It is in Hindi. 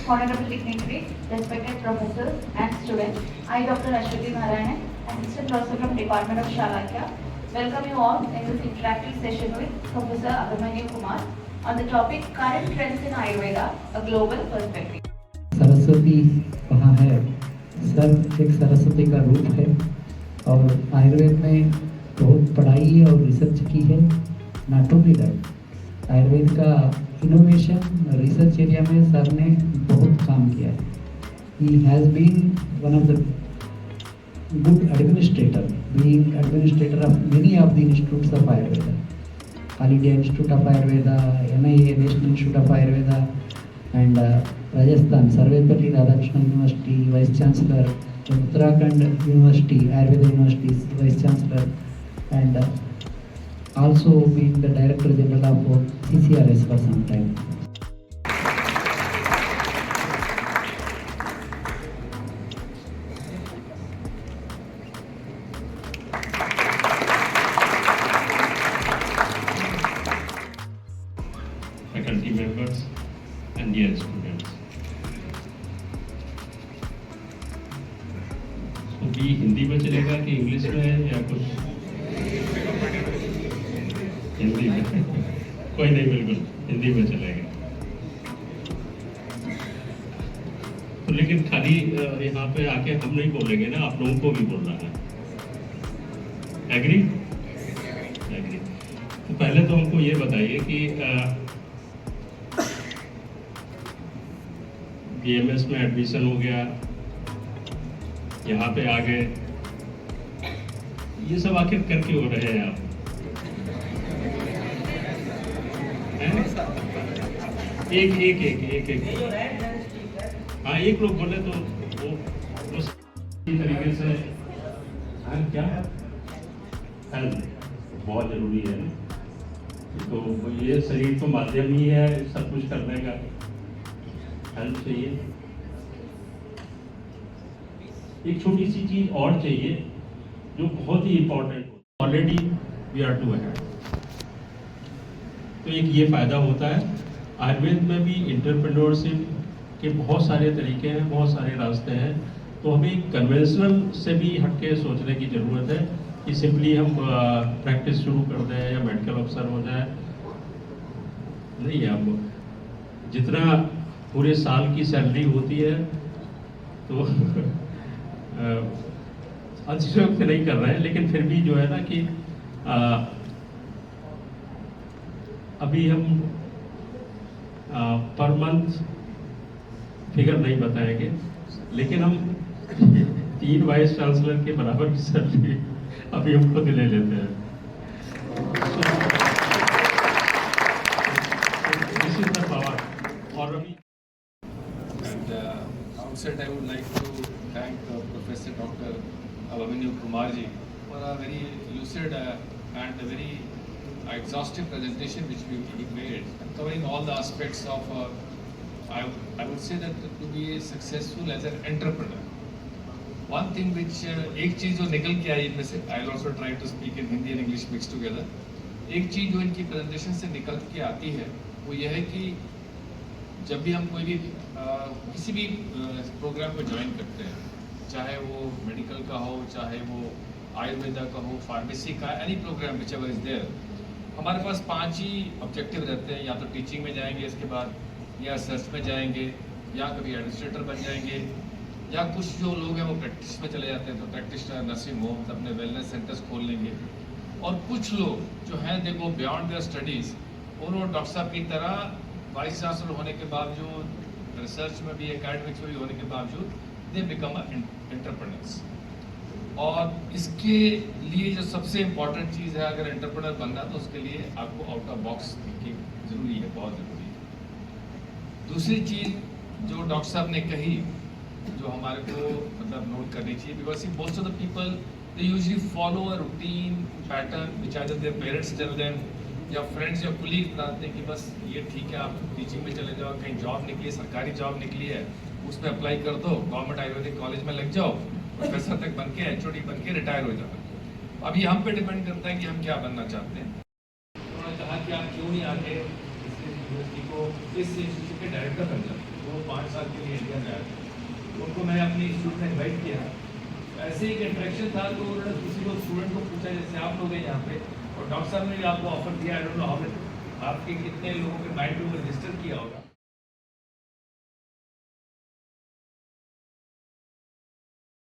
honorable dignitaries, respected professors and students. I, Dr. Ashwati Narayanan, Assistant Professor from Department of Shalakya, welcome you all in this interactive session with Professor Abhimanyu Kumar on the topic Current Trends in Ayurveda, a Global Perspective. Saraswati कहाँ है? सर एक सरस्वती का रूप है और आयुर्वेद में बहुत पढ़ाई और रिसर्च की है. नॉट ओनली दैट, आयुर्वेद का इनोवेशन रिसर्च एरिया में सर ने बहुत काम किया है. He has been one of the good administrator, being administrator of many of the institutes of Ayurveda, all India institute of Ayurveda, NIA national institute of Ayurveda, and Rajasthan Sarvepalli Radhakrishnan University Vice Chancellor, Uttarakhand University Ayurveda University Vice Chancellor, and also being the Director General of CCRS for some time. Faculty members and dear students. तो भी हिंदी में चलेगा कि इंग्लिश में या कुछ? हिंदी में कोई नहीं, बिल्कुल हिंदी में चलेगा. तो लेकिन खाली यहाँ पे आके हम नहीं बोलेंगे ना, आप लोगों को भी बोलना है. एग्री? एग्री. तो पहले तो हमको ये बताइए कि BMS में एडमिशन हो गया, यहाँ पे आ गए, ये सब आखिर कर क्यों हो रहे हैं आप? एक हाँ, एक लोग बोले तो वो तरीके से क्या हेल्थ बहुत जरूरी है ना. तो ये शरीर तो माध्यम ही है सब कुछ करने का. हेल्प चाहिए. एक छोटी सी चीज और चाहिए जो बहुत ही इंपॉर्टेंट हो. Already we are too ahead. तो एक ये फायदा होता है. आयुर्वेद में भी एंटरप्रेन्योरशिप के बहुत सारे तरीके हैं, बहुत सारे रास्ते हैं. तो हमें कन्वेंशनल से भी हटके सोचने की ज़रूरत है कि सिंपली हम प्रैक्टिस शुरू कर दें या मेडिकल अफसर हो जाए. नहीं, हम जितना पूरे साल की सैलरी होती है तो अतिशयोक्त नहीं कर रहे हैं, लेकिन फिर भी जो है ना कि अभी हम पर मंथ फिगर नहीं बताएंगे, लेकिन हम 3 वाइस चांसलर के बराबर की सैलरी अभी हम खुद ले लेते हैं. This is the power. और अभी outset, I would like to thank Professor Dr. Abhimanyu Kumar ji for a very lucid and a very exhaustive presentation which he made, covering all the aspects of, I would say that to be successful as an entrepreneur. One thing which एक चीज़ जो निकल के आई इनमें से, I will also try to speak in Hindi and English mixed together. एक चीज़ जो इनकी presentation से निकल के आती है वो यह है कि जब भी हम कोई भी किसी भी प्रोग्राम को ज्वाइन करते हैं, चाहे वो मेडिकल का हो, चाहे वो आयुर्वेदा का हो, फार्मेसी का, any program whichever is there, हमारे पास 5 ही ऑब्जेक्टिव रहते हैं. या तो टीचिंग में जाएंगे, इसके बाद या रिसर्च में जाएंगे, या कभी एडमिनिस्ट्रेटर बन जाएंगे, या कुछ जो लोग हैं वो प्रैक्टिस में चले जाते हैं, तो प्रैक्टिस नर्सिंग होम, अपने वेलनेस सेंटर्स खोल लेंगे. और कुछ लोग जो हैं देखो बियॉन्ड देयर स्टडीज़, उन्होंने डॉक्टर साहब की तरह वाइस चांसलर होने के बावजूद, रिसर्च में भी, एकेडमिक्स में भी होने के बावजूद, दे बिकम एंटरप्रेन्योर्स. और इसके लिए जो सबसे इम्पोर्टेंट चीज़ है, अगर एंटरप्रेन्योर बनना तो उसके लिए आपको आउट ऑफ बॉक्स थिंकिंग ज़रूरी है, बहुत ज़रूरी है. दूसरी चीज़ जो डॉक्टर साहब ने कही, जो हमारे को मतलब नोट करनी चाहिए, because most of the people they usually follow a routine pattern which either their parents tell them या फ्रेंड्स या कुलीग बताते हैं कि बस ये ठीक है, आप टीचिंग में चले जाओ, कहीं जॉब निकली, सरकारी जॉब निकली है, उसमें अप्लाई कर दो, गवर्नमेंट आयुर्वेदिक कॉलेज में लग जाओ, प्रोफेसर तक बन के, HOD बन के रिटायर हो जाओ. अभी हम पे डिपेंड करता है कि हम क्या बनना चाहते हैं. उन्होंने कहा कि आप क्यों नहीं आगे इस यूनिवर्सिटी को इस इंस्टीट्यूट के डायरेक्टर जनरल, वो 5 साल के लिए इंडिया में आए थे, उनको मैंने अपने इंस्टीट्यूट में इन्वाइट किया। ऐसे ही एक इंटरेक्शन था, तो उन्होंने किसी को स्टूडेंट को पूछा, जैसे आप लोग हैं यहाँ पे, और डॉक्टर साहब ने भी आपको ऑफर दिया, आई डोंट नो हाउ आपके कितने लोगों के माइंड में रजिस्टर